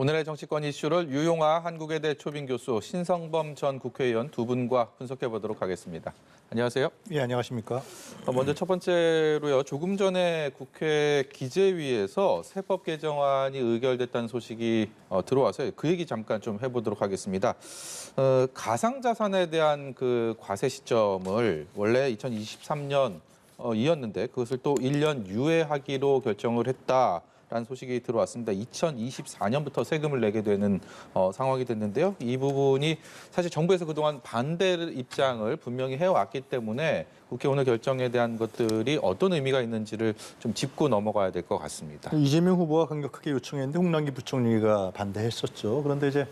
오늘의 정치권 이슈를 유용하 한국외대 초빙 교수, 신성범 전 국회의원 두 분과 분석해 보도록 하겠습니다. 안녕하세요. 예, 안녕하십니까. 먼저 첫 번째로요. 조금 전에 국회 기재위에서 세법 개정안이 의결됐다는 소식이 들어와서 그 얘기 잠깐 좀 해보도록 하겠습니다. 가상자산에 대한 그 과세 시점을 원래 2023년 이었는데 그것을 또 1년 유예하기로 결정을 했다. 라는 소식이 들어왔습니다. 2024년부터 세금을 내게 되는 상황이 됐는데요. 이 부분이 사실 정부에서 그동안 반대 입장을 분명히 해왔기 때문에 국회 오늘 결정에 대한 것들이 어떤 의미가 있는지를 좀 짚고 넘어가야 될 것 같습니다. 이재명 후보가 강력하게 요청했는데 홍남기 부총리가 반대했었죠. 그런데 이제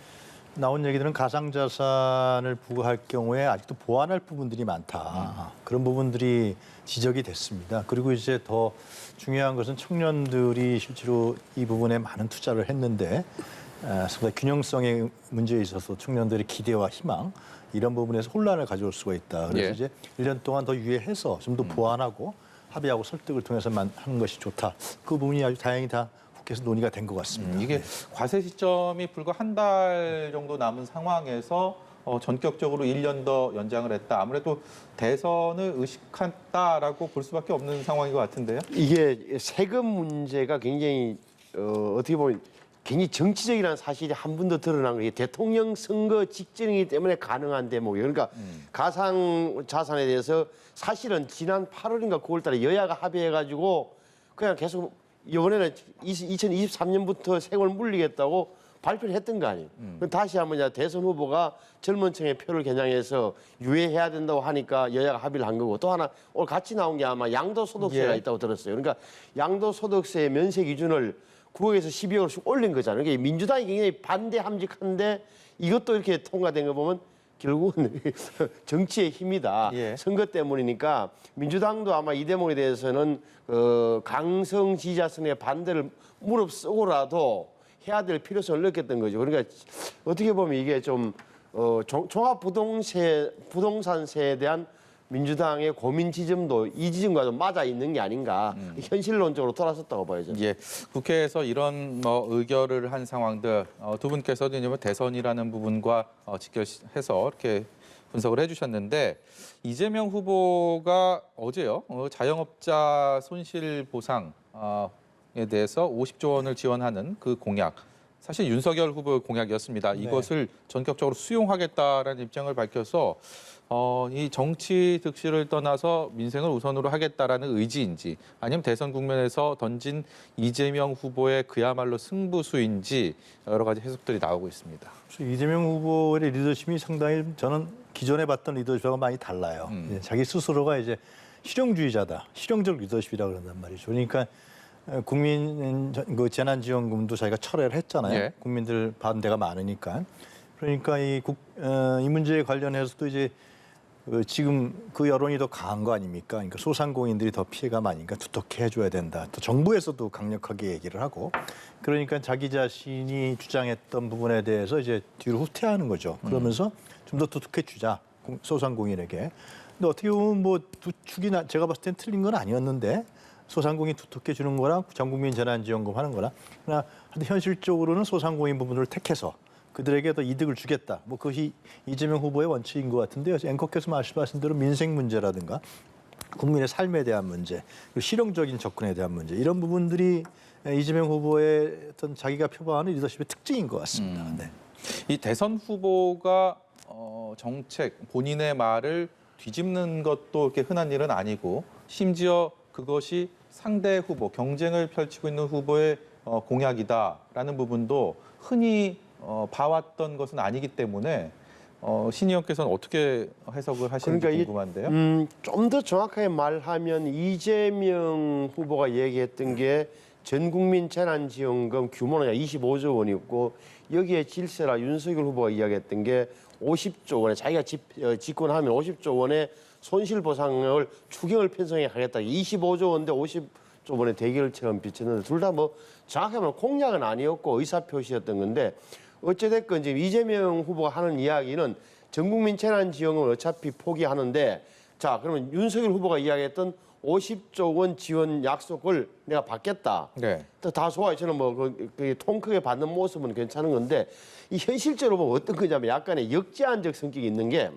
나온 얘기들은 가상자산을 부과할 경우에 아직도 보완할 부분들이 많다. 그런 부분들이 지적이 됐습니다. 그리고 이제 더 중요한 것은 청년들이 실제로 이 부분에 많은 투자를 했는데 상당히 균형성의 문제에 있어서 청년들의 기대와 희망 이런 부분에서 혼란을 가져올 수가 있다. 그래서 이제 1년 동안 더 유예해서 좀 더 보완하고 합의하고 설득을 통해서만 하는 것이 좋다. 그 부분이 아주 다행히 다 국회에서 논의가 된 것 같습니다. 이게 과세 시점이 불과 한 달 정도 남은 상황에서 전격적으로 1년 더 연장을 했다. 아무래도 대선을 의식했다라고 볼 수밖에 없는 상황인 것 같은데요. 이게 세금 문제가 굉장히 어떻게 보면 굉장히 정치적이라는 사실이 한 번 더 드러난 게 대통령 선거 직전이기 때문에 가능한 대목이에요. 그러니까 가상 자산에 대해서 사실은 지난 8월인가 9월 달에 여야가 합의해가지고 그냥 계속 이번에는 2023년부터 세금을 물리겠다고 발표를 했던 거 아니에요. 다시 한번 이제 대선 후보가 젊은 층의 표를 겨냥해서 유예해야 된다고 하니까 여야가 합의를 한 거고 또 하나 오늘 같이 나온 게 아마 양도소득세가 있다고 들었어요. 그러니까 양도소득세 면세 기준을 9억에서 12억씩 올린 거잖아요. 그러니까 민주당이 굉장히 반대함직한데 이것도 이렇게 통과된 거 보면 결국은 정치의 힘이다. 선거 때문이니까 민주당도 아마 이 대목에 대해서는 강성 지지자층의 반대를 무릅쓰고라도 해야 될 필요성을 느꼈던 거죠. 그러니까 어떻게 보면 이게 좀 종합부동산세에 대한 민주당의 고민 지점도 이 지점과 좀 맞아 있는 게 아닌가 현실론적으로 돌아섰다고 봐야죠. 예, 국회에서 이런 의결을 한 상황들 두 분께서도 이제 대선이라는 부분과 직결해서 이렇게 분석을 해주셨는데 이재명 후보가 어제요 자영업자 손실 보상에 대해서 50조 원을 지원하는 그 공약. 사실 윤석열 후보의 공약이었습니다. 이것을 전격적으로 수용하겠다라는 입장을 밝혀서 이 정치 득실을 떠나서 민생을 우선으로 하겠다라는 의지인지 아니면 대선 국면에서 던진 이재명 후보의 그야말로 승부수인지 여러 가지 해석들이 나오고 있습니다. 이재명 후보의 리더십이 상당히 저는 기존에 봤던 리더십과 많이 달라요. 자기 스스로가 이제 실용주의자다, 실용적 리더십이라고 그런단 말이죠. 그러니까 국민 그 재난지원금도 자기가 철회를 했잖아요. 국민들 반대가 많으니까. 그러니까 이 문제에 관련해서도 이제 지금 그 여론이 더 강한 거 아닙니까? 그러니까 소상공인들이 더 피해가 많으니까 두텁게 해줘야 된다. 또 정부에서도 강력하게 얘기를 하고 그러니까 자기 자신이 주장했던 부분에 대해서 이제 뒤로 후퇴하는 거죠. 그러면서 좀 더 두텁게 주자 소상공인에게. 근데 어떻게 보면 뭐 두 축이 제가 봤을 땐 틀린 건 아니었는데 소상공인 두텁게 주는 거랑 전국민 재난지원금 하는 거랑 그러나 현실적으로는 소상공인 부분을 택해서 그들에게 더 이득을 주겠다. 뭐 그것이 이재명 후보의 원칙인 것 같은데요. 앵커께서 말씀하신 대로 민생 문제라든가 국민의 삶에 대한 문제, 그리고 실용적인 접근에 대한 문제 이런 부분들이 이재명 후보의 어떤 자기가 표방하는 리더십의 특징인 것 같습니다. 네. 이 대선 후보가 정책 본인의 말을 뒤집는 것도 이렇게 흔한 일은 아니고 심지어 그것이 상대 후보 경쟁을 펼치고 있는 후보의 공약이다라는 부분도 흔히 봐왔던 것은 아니기 때문에 신 의원께서는 어떻게 해석을 하시는지 궁금한데요. 좀 더 정확하게 말하면 이재명 후보가 얘기했던 게 전국민 재난지원금 규모는 25조 원이었고 여기에 질세라 윤석열 후보가 이야기했던 게 50조 원에 자기가 집권하면 50조 원의 손실보상을 추경을 편성해 가겠다. 25조 원인데 50조 원의 대결처럼 비쳤는데 둘 다 뭐 정확하게 말하면 공약은 아니었고 의사표시였던 건데 어찌됐건 지금 이재명 후보가 하는 이야기는 전국민 재난지원금을 어차피 포기하는데 자 그러면 윤석열 후보가 이야기했던 50조 원 지원 약속을 내가 받겠다. 네. 다 좋아요. 저는 통 크게 받는 모습은 괜찮은 건데 이 현실적으로 보면 어떤 거냐면 약간의 역제한적 성격이 있는 게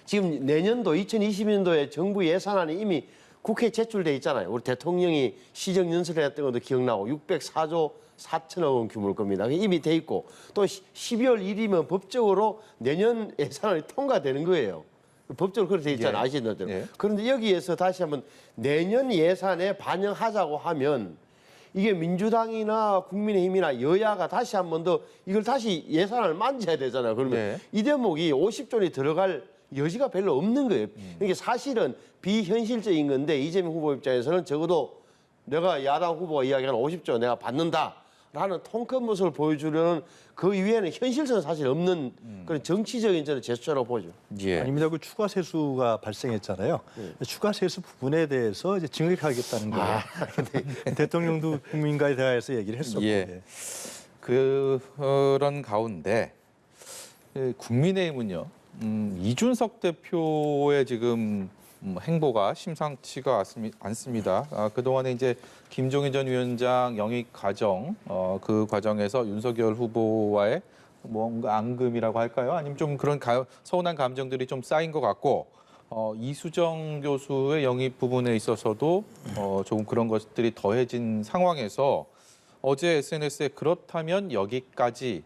지금 내년도 2020년도에 정부 예산안이 이미 국회에 제출돼 있잖아요. 우리 대통령이 시정연설했던 것도 기억나고 604조 4천억 원 규모일 겁니다. 이미 돼 있고 또 12월 1일이면 법적으로 내년 예산안이 통과되는 거예요. 법적으로 그렇게 돼 있잖아요. 예. 아시는 대로. 예. 그런데 여기에서 다시 한번 내년 예산에 반영하자고 하면 이게 민주당이나 국민의힘이나 여야가 다시 한 번 더 이걸 다시 예산을 만져야 되잖아요. 그러면 네. 이 대목이 50조 원이 들어갈 여지가 별로 없는 거예요. 이게 사실은 비현실적인 건데 이재명 후보 입장에서는 적어도 내가 야당 후보가 이야기하는 50조 내가 받는다라는 통큰 모습을 보여주려는 그 이외에는 현실성은 사실 없는 그런 정치적인 저는 제스처라고 보죠. 예. 아닙니다. 그 추가 세수가 발생했잖아요. 추가 세수 부분에 대해서 이제 증액하겠다는 거예요. 대통령도 국민과의 대화에서 얘기를 했었고. 예. 그런 가운데 국민의힘은요. 이준석 대표의 지금 행보가 심상치가 않습니다. 그동안에 이제 김종인 전 위원장 영입 과정, 그 과정에서 윤석열 후보와의 뭔가 앙금이라고 할까요? 아니면 좀 그런 서운한 감정들이 좀 쌓인 것 같고, 이수정 교수의 영입 부분에 있어서도 조금 그런 것들이 더해진 상황에서 어제 SNS에 그렇다면 여기까지라는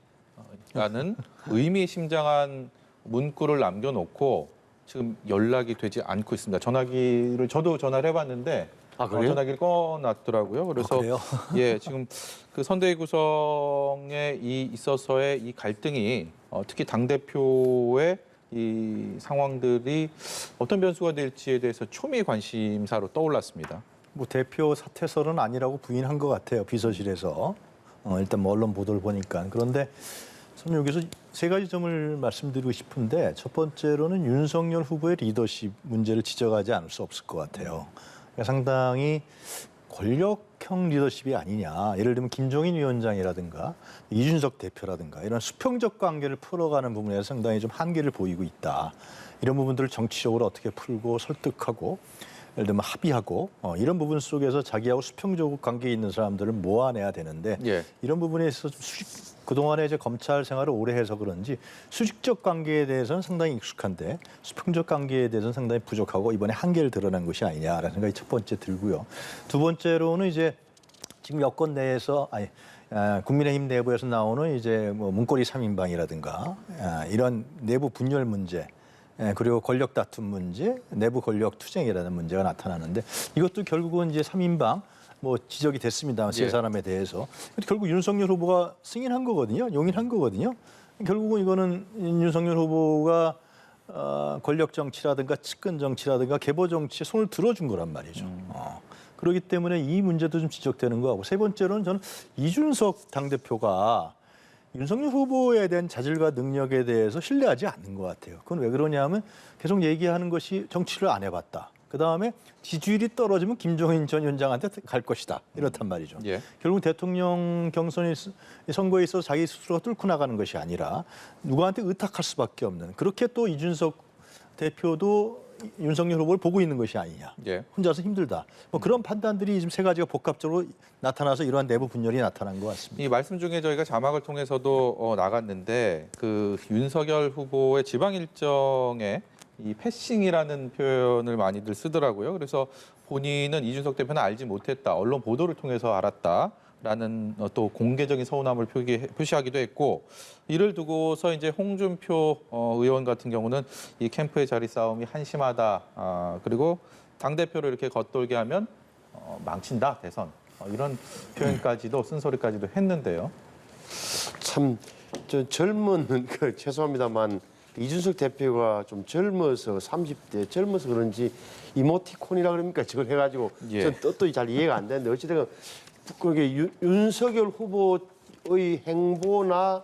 의미심장한 문구를 남겨놓고 지금 연락이 되지 않고 있습니다. 전화기를 저도 전화를 해봤는데 그래요? 전화기를 꺼놨더라고요. 그래서 그래요? 예, 지금 그 선대위 구성에 있어서의 이 갈등이 특히 당 대표의 이 상황들이 어떤 변수가 될지에 대해서 초미의 관심사로 떠올랐습니다. 뭐 대표 사퇴설은 아니라고 부인한 것 같아요. 비서실에서. 일단 뭐 언론 보도를 보니까. 그런데 저는 여기서 세 가지 점을 말씀드리고 싶은데 첫 번째로는 윤석열 후보의 리더십 문제를 지적하지 않을 수 없을 것 같아요. 그러니까 상당히 권력형 리더십이 아니냐. 예를 들면 김종인 위원장이라든가 이준석 대표라든가 이런 수평적 관계를 풀어가는 부분에서 상당히 좀 한계를 보이고 있다. 이런 부분들을 정치적으로 어떻게 풀고 설득하고 예를 들면 합의하고 이런 부분 속에서 자기하고 수평적 관계에 있는 사람들을 모아내야 되는데 예. 이런 부분에 있어서 그동안에 이제 검찰 생활을 오래 해서 그런지 수직적 관계에 대해서는 상당히 익숙한데 수평적 관계에 대해서는 상당히 부족하고 이번에 한계를 드러낸 것이 아니냐라는 생각이 첫 번째 들고요. 두 번째로는 이제 지금 여권 내에서 국민의힘 내부에서 나오는 이제 뭐 문고리 3인방이라든가 이런 내부 분열 문제 그리고 권력 다툼 문제, 내부 권력 투쟁이라는 문제가 나타나는데 이것도 결국은 이제 3인방 뭐 지적이 됐습니다. 세 사람에 대해서. 결국 윤석열 후보가 승인한 거거든요. 용인한 거거든요. 결국은 이거는 윤석열 후보가 권력 정치라든가 측근 정치라든가 계보 정치에 손을 들어준 거란 말이죠. 그렇기 때문에 이 문제도 좀 지적되는 거하고 세 번째로는 저는 이준석 당대표가 윤석열 후보에 대한 자질과 능력에 대해서 신뢰하지 않는 것 같아요. 그건 왜 그러냐면 계속 얘기하는 것이 정치를 안 해봤다. 그다음에 지지율이 떨어지면 김종인 전 위원장한테 갈 것이다. 이렇단 말이죠. 예. 결국 대통령 경선이 선거에 있어서 자기 스스로가 뚫고 나가는 것이 아니라 누구한테 의탁할 수밖에 없는 그렇게 또 이준석 대표도 윤석열 후보를 보고 있는 것이 아니냐. 예. 혼자서 힘들다. 뭐 그런 판단들이 지금 세 가지가 복합적으로 나타나서 이러한 내부 분열이 나타난 것 같습니다. 이 말씀 중에 저희가 자막을 통해서도 나갔는데 그 윤석열 후보의 지방 일정에 이 패싱이라는 표현을 많이들 쓰더라고요. 그래서 본인은 이준석 대표는 알지 못했다. 언론 보도를 통해서 알았다라는 또 공개적인 서운함을 표시하기도 했고 이를 두고서 이제 홍준표 의원 같은 경우는 이 캠프의 자리 싸움이 한심하다. 그리고 당 대표를 이렇게 겉돌게 하면 망친다 대선 이런 표현까지도 쓴소리까지도 했는데요. 참 저 젊은 죄송합니다만 이준석 대표가 좀 젊어서 30대 젊어서 그런지 이모티콘이라 그럽니까 저걸 해가지고 예. 전 뜻도 잘 이해가 안 되는데 어찌됐든 그게 윤석열 후보의 행보나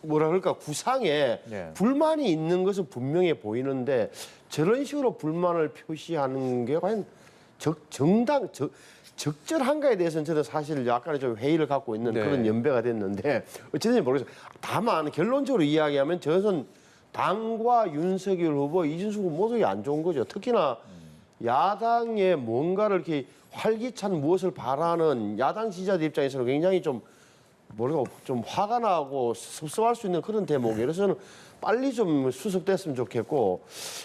뭐라 그럴까 구상에 예. 불만이 있는 것은 분명해 보이는데 저런 식으로 불만을 표시하는 게 과연 적절한가에 대해서는 저는 사실 약간의 좀 회의를 갖고 있는 네. 그런 연배가 됐는데 어쨌든 모르겠어요. 다만 결론적으로 이야기하면 저것은 당과 윤석열 후보, 이준석 후보 모두 안 좋은 거죠. 특히나 야당에 뭔가를 이렇게 활기찬 무엇을 바라는 야당 지지자들 입장에서는 굉장히 좀 화가 나고 섭섭할 수 있는 그런 대목이에요. 그래서 저는 빨리 좀 수습됐으면 좋겠고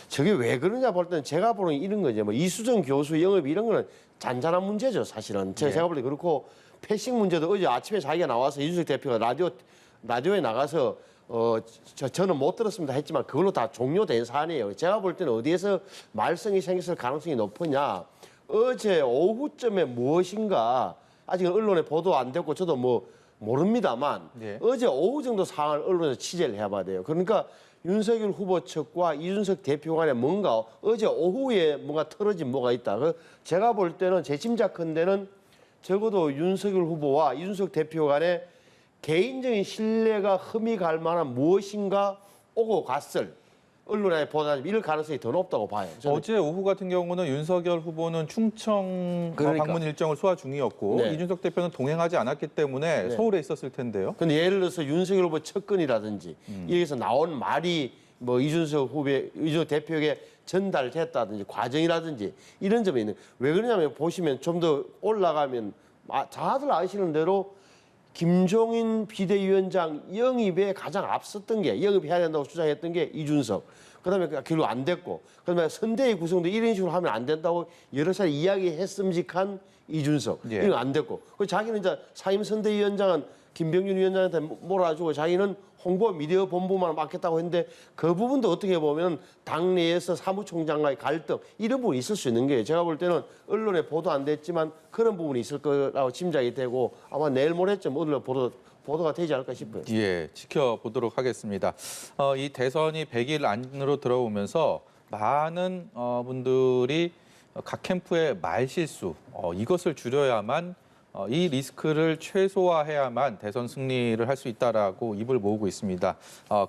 저게 왜 그러냐 볼 때는 제가 보는 이런 거죠. 뭐 이수정 교수 영업 이런 거는 잔잔한 문제죠, 사실은. 제가 볼 때 그렇고 패싱 문제도 어제 아침에 자기가 나와서 이준석 대표가 라디오에 나가서 저는 못 들었습니다 했지만 그걸로 다 종료된 사안이에요. 제가 볼 때는 어디에서 말썽이 생겼을 가능성이 높으냐. 어제 오후쯤에 무엇인가 아직 언론에 보도 안 됐고 저도 뭐 모릅니다만 예. 어제 오후 정도 상황을 언론에서 취재를 해봐야 돼요. 그러니까 윤석열 후보 측과 이준석 대표 간에 뭔가 어제 오후에 뭔가 틀어진 뭐가 있다. 제가 볼 때는 제 짐작컨대는 적어도 윤석열 후보와 이준석 대표 간에 개인적인 신뢰가 흠이 갈 만한 무엇인가 오고 갔을 언론에 보다 이럴 가능성이 더 높다고 봐요. 저는. 어제 오후 같은 경우는 윤석열 후보는 충청 그러니까. 방문 일정을 소화 중이었고 네. 이준석 대표는 동행하지 않았기 때문에 서울에 있었을 텐데요. 근데 예를 들어서 윤석열 후보 측근이라든지 여기서 나온 말이 뭐 이준석 대표에게 전달됐다든지 과정이라든지 이런 점이 있는. 왜 그러냐면 보시면 좀 더 올라가면 다들 아시는 대로 김종인 비대위원장 영입에 가장 앞섰던 게 영입해야 된다고 주장했던 게 이준석. 그다음에 결국 안 됐고 그다음에 선대위 구성도 이런 식으로 하면 안 된다고 여러 차례 이야기했음직한 이준석. 예. 이건 안 됐고. 그 자기는 이제 사임 선대위원장은 김병준 위원장한테 몰아주고 자기는 홍보 미디어 본부만 맡겠다고 했는데 그 부분도 어떻게 보면 당내에서 사무총장과의 갈등 이런 부분이 있을 수 있는 게 제가 볼 때는 언론에 보도 안 됐지만 그런 부분이 있을 거라고 짐작이 되고 아마 내일 모레쯤 언론에 보도가 되지 않을까 싶어요. 예, 지켜보도록 하겠습니다. 이 대선이 100일 안으로 들어오면서 많은 분들이 각 캠프의 말실수 이것을 줄여야만 이 리스크를 최소화해야만 대선 승리를 할 수 있다라고 입을 모으고 있습니다.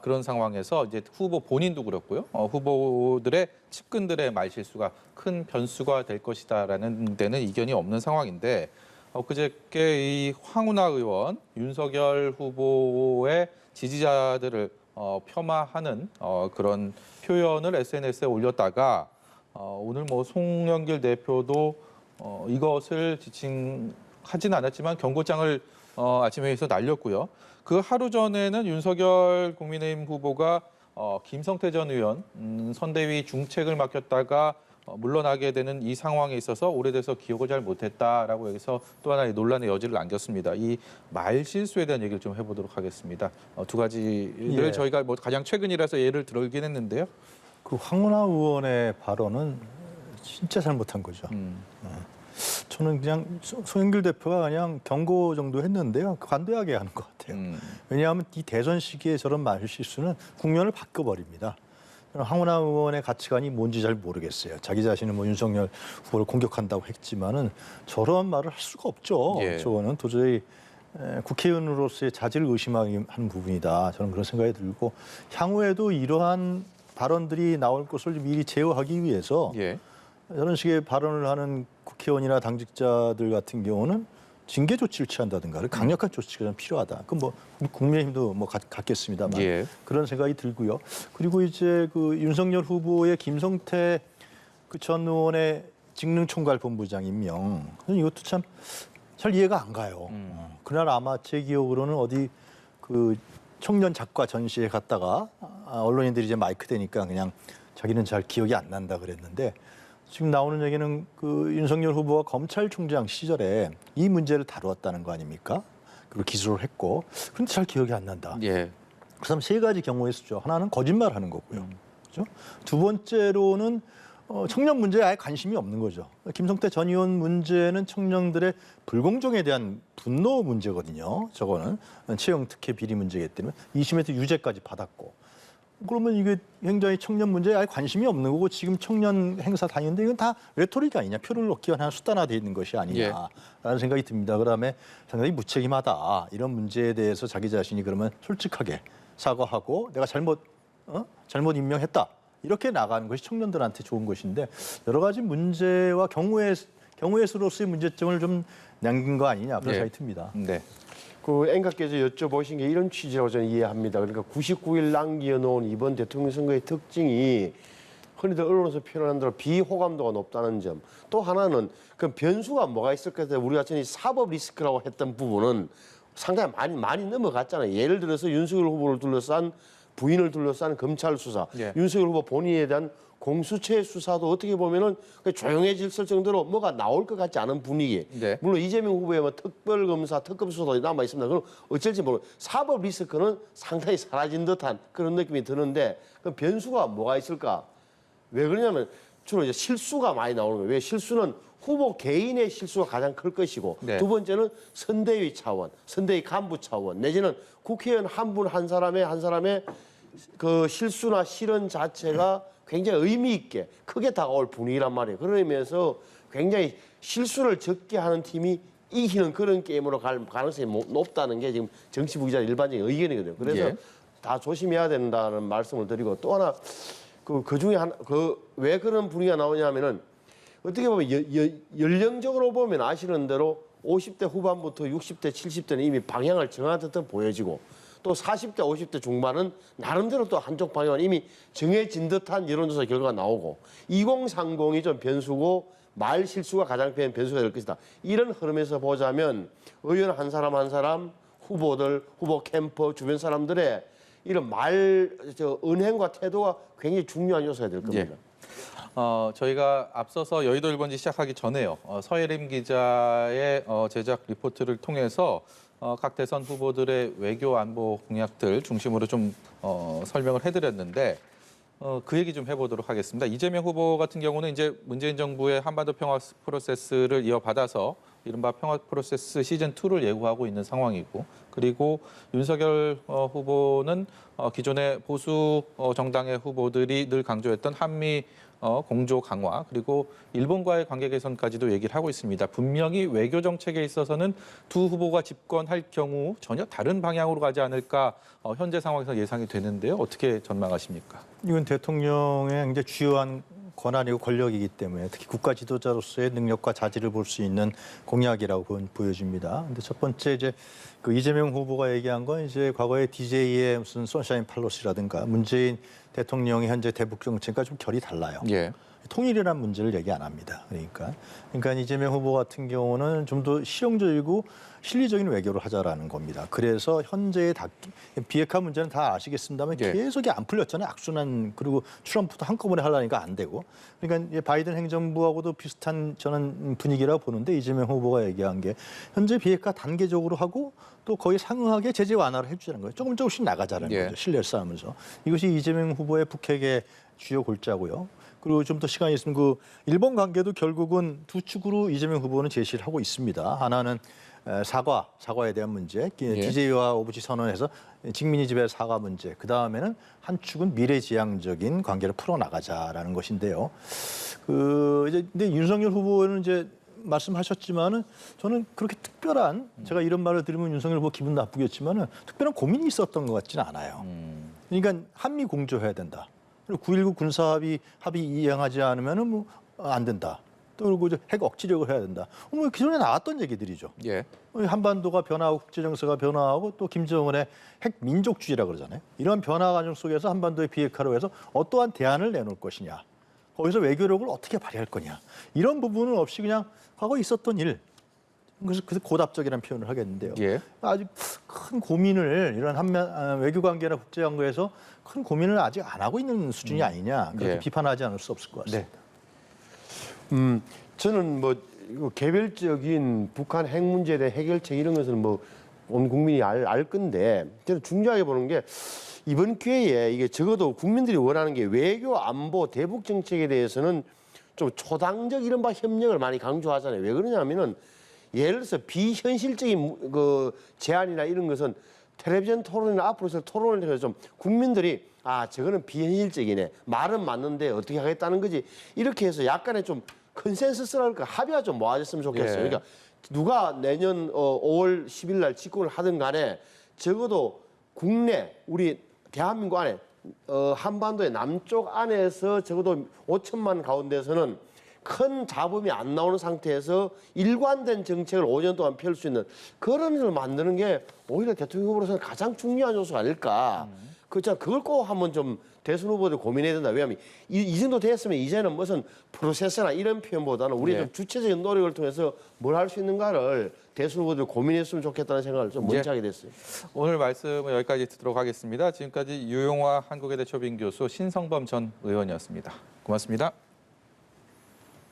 그런 상황에서 이제 후보 본인도 그렇고요. 후보들의 측근들의 말실수가 큰 변수가 될 것이다라는 데는 이견이 없는 상황인데 그저께 이 황운하 의원 윤석열 후보의 지지자들을 폄하하는 그런 표현을 SNS에 올렸다가 오늘 뭐 송영길 대표도 이것을 지칭하진 않았지만 경고장을 아침에 해서 날렸고요. 그 하루 전에는 윤석열 국민의힘 후보가 김성태 전 의원 선대위 중책을 맡겼다가 물러나게 되는 이 상황에 있어서 오래돼서 기억을 잘 못했다라고 여기서 또 하나의 논란의 여지를 남겼습니다. 이 말실수에 대한 얘기를 좀 해보도록 하겠습니다. 두 가지를 예. 저희가 뭐 가장 최근이라서 예를 들긴 했는데요. 그 황운하 의원의 발언은 진짜 잘못한 거죠. 저는 그냥 송영길 대표가 그냥 경고 정도 했는데요. 관대하게 하는 것 같아요. 왜냐하면 이 대선 시기에 저런 말실수는 국면을 바꿔버립니다. 저는 황운하 의원의 가치관이 뭔지 잘 모르겠어요. 자기 자신은 뭐 윤석열 후보를 공격한다고 했지만은 저런 말을 할 수가 없죠. 예. 저거는 도저히 국회의원으로서의 자질을 의심하는 부분이다. 저는 그런 생각이 들고 향후에도 이러한 발언들이 나올 것을 미리 제어하기 위해서 예. 저런 식의 발언을 하는 국회의원이나 당직자들 같은 경우는 징계 조치를 취한다든가 강력한 조치가 좀 필요하다. 그럼 뭐 국민의힘도 뭐 갖겠습니다만 예. 그런 생각이 들고요. 그리고 이제 그 윤석열 후보의 김성태 그 전 의원의 직능총괄본부장 임명 이것도 참 잘 이해가 안 가요. 그날 아마 제 기억으로는 어디 그 청년 작가 전시회 갔다가 언론인들이 이제 마이크 대니까 그냥 자기는 잘 기억이 안 난다 그랬는데 지금 나오는 얘기는 그 윤석열 후보가 검찰총장 시절에 이 문제를 다루었다는 거 아닙니까? 그리고 기소를 했고 그런데 잘 기억이 안 난다. 예. 그다음 세 가지 경우의 수죠. 하나는 거짓말하는 거고요. 그렇죠? 두 번째로는 청년 문제에 아예 관심이 없는 거죠. 김성태 전 의원 문제는 청년들의 불공정에 대한 분노 문제거든요. 저거는 채용 특혜 비리 문제이기 때문에 2심에서 유죄까지 받았고. 그러면 이게 굉장히 청년 문제에 아예 관심이 없는 거고 지금 청년 행사 다니는데 이건 다 레토릭 아니냐. 표를 얻기 위한 수단화되어 있는 것이 아니냐라는 생각이 듭니다. 그다음에 상당히 무책임하다. 이런 문제에 대해서 자기 자신이 그러면 솔직하게 사과하고 내가 잘못 임명했다. 이렇게 나가는 것이 청년들한테 좋은 것인데 여러 가지 문제와 경우의 수로서의 문제점을 좀 남긴 거 아니냐 그런 생각이 듭니다. 네. 그 앵커께서 여쭤보신 게 이런 취지라고 저는 이해합니다. 그러니까 99일 남겨놓은 이번 대통령 선거의 특징이 흔히들 언론에서 표현하는 대로 비호감도가 높다는 점. 또 하나는 그 변수가 뭐가 있을까 해서 우리가 전에 사법 리스크라고 했던 부분은 상당히 많이 넘어갔잖아요. 예를 들어서 윤석열 후보를 둘러싼 부인을 둘러싼 검찰 수사, 예. 윤석열 후보 본인에 대한 공수처 수사도 어떻게 보면은 조용해질 정도로 뭐가 나올 것 같지 않은 분위기. 네. 물론 이재명 후보의 뭐 특별검사, 특검 수사도 남아 있습니다. 그럼 어쩔지 모르. 사법 리스크는 상당히 사라진 듯한 그런 느낌이 드는데 그 변수가 뭐가 있을까? 왜 그러냐면 주로 이제 실수가 많이 나오는 거예요. 왜 실수는 후보 개인의 실수가 가장 클 것이고 네. 두 번째는 선대위 차원, 선대위 간부 차원 내지는 국회의원 한 분 한 사람의 그 실수나 실언 자체가 굉장히 의미 있게 크게 다가올 분위기란 말이에요. 그런 의미에서 굉장히 실수를 적게 하는 팀이 이기는 그런 게임으로 갈 가능성이 높다는 게 지금 정치 부기자 일반적인 의견이거든요. 그래서 예. 다 조심해야 된다는 말씀을 드리고 또 하나 그 중에 왜 그런 분위기가 나오냐면은 어떻게 보면 연령적으로 보면 아시는 대로 50대 후반부터 60대, 70대는 이미 방향을 정한 듯한 보여지고 또 40대, 50대 중반은 나름대로 또 한쪽 방향은 이미 정해진 듯한 여론조사 결과가 나오고 2030이 좀 변수고 말 실수가 가장 큰 변수가 될 것이다. 이런 흐름에서 보자면 의원 한 사람 후보들, 후보 캠프 주변 사람들의 이런 은행과 태도가 굉장히 중요한 요소가 될 겁니다. 예. 저희가 앞서서 여의도 1번지 시작하기 전에요. 서예림 기자의 제작 리포트를 통해서 각 대선 후보들의 외교 안보 공약들 중심으로 좀 설명을 해드렸는데 그 얘기 좀 해보도록 하겠습니다. 이재명 후보 같은 경우는 이제 문재인 정부의 한반도 평화 프로세스를 이어받아서 이른바 평화 프로세스 시즌 2를 예고하고 있는 상황이고, 그리고 윤석열 후보는 기존의 보수 정당의 후보들이 늘 강조했던 한미 공조 강화, 그리고 일본과의 관계 개선까지도 얘기를 하고 있습니다. 분명히 외교 정책에 있어서는 두 후보가 집권할 경우 전혀 다른 방향으로 가지 않을까 현재 상황에서 예상이 되는데요. 어떻게 전망하십니까? 이건 대통령의 굉장히 주요한 권한이고 권력이기 때문에 특히 국가 지도자로서의 능력과 자질을 볼 수 있는 공약이라고 보여집니다. 근데 첫 번째 이제 그 이재명 후보가 얘기한 건 이제 과거의 DJ의 무슨 선샤인 팔로시라든가 문재인 대통령의 현재 대북 정책과 좀 결이 달라요. 예. 통일이라는 문제를 얘기 안 합니다. 그러니까 이재명 후보 같은 경우는 좀 더 실용적이고 실리적인 외교를 하자라는 겁니다. 그래서 현재의 비핵화 문제는 다 아시겠습니다만 예. 계속 안 풀렸잖아요. 악순환 그리고 트럼프도 한꺼번에 하려니까 안 되고. 그러니까 이제 바이든 행정부하고도 비슷한 저는 분위기라고 보는데 이재명 후보가 얘기한 게 현재 비핵화 단계적으로 하고 또 거의 상응하게 제재 완화를 해주자는 거예요. 조금씩 나가자는 예. 거죠. 신뢰를 쌓으면서. 이것이 이재명 후보의 북핵의 주요 골자고요. 그리고 좀 더 시간이 있으면 그 일본 관계도 결국은 두 축으로 이재명 후보는 제시를 하고 있습니다. 하나는 사과에 대한 문제, DJ와 오부치 선언에서 직민이 지배 사과 문제. 그 다음에는 한 축은 미래지향적인 관계를 풀어나가자라는 것인데요. 근데 윤석열 후보는 이제 말씀하셨지만은 저는 그렇게 특별한 제가 이런 말을 들으면 윤석열 후보 기분 나쁘겠지만은 특별한 고민이 있었던 것 같지는 않아요. 그러니까 한미 공조해야 된다. 그리고 9.19 군사합의 이행하지 않으면은 뭐 안 된다. 또 그리고 핵 억지력을 해야 된다. 뭐 기존에 나왔던 얘기들이죠. 예. 한반도가 변화하고 국제 정세가 변화하고 또 김정은의 핵 민족주의라 그러잖아요. 이런 변화 과정 속에서 한반도의 비핵화로 해서 어떠한 대안을 내놓을 것이냐. 거기서 외교력을 어떻게 발휘할 거냐. 이런 부분은 없이 그냥 과거 있었던 일. 그래서 고답적이라는 표현을 하겠는데요. 예. 아주 큰 고민을 이런 외교 관계나 국제 관계에서 큰 고민을 아직 안 하고 있는 수준이 아니냐. 그렇게 예. 비판하지 않을 수 없을 것 같습니다. 저는 뭐 이거 개별적인 북한 핵 문제에 대한 해결책 이런 것은 뭐 온 국민이 알 건데 저는 중요하게 보는 게 이번 기회에 이게 적어도 국민들이 원하는 게 외교 안보 대북 정책에 대해서는 좀 초당적 이른바 협력을 많이 강조하잖아요. 왜 그러냐면은 예를 들어서 비현실적인 그 제안이나 이런 것은 텔레비전 토론이나 앞으로서 토론을 통해서 좀 국민들이 저거는 비현실적이네. 말은 맞는데 어떻게 하겠다는 거지. 이렇게 해서 약간의 좀 컨센서스랄까 합의가 좀 모아졌으면 좋겠어요. 예. 그러니까 누가 내년 5월 10일 날 집권을 하든 간에 적어도 국내 우리 대한민국 안에 한반도의 남쪽 안에서 적어도 5천만 가운데서는 큰 잡음이 안 나오는 상태에서 일관된 정책을 5년 동안 펼 수 있는 그런 걸 만드는 게 오히려 대통령 후보로서는 가장 중요한 요소가 아닐까. 그걸 꼭 한번 좀 대선 후보들 고민해야 된다. 왜냐하면 이 정도 됐으면 이제는 무슨 프로세스나 이런 표현보다는 우리 예. 좀 주체적인 노력을 통해서 뭘 할 수 있는가를 대선 후보들 고민했으면 좋겠다는 생각을 좀 먼저 하게 됐어요. 오늘 말씀은 여기까지 듣도록 하겠습니다. 지금까지 유용화 한국외대 초빙 교수 신성범 전 의원이었습니다. 고맙습니다.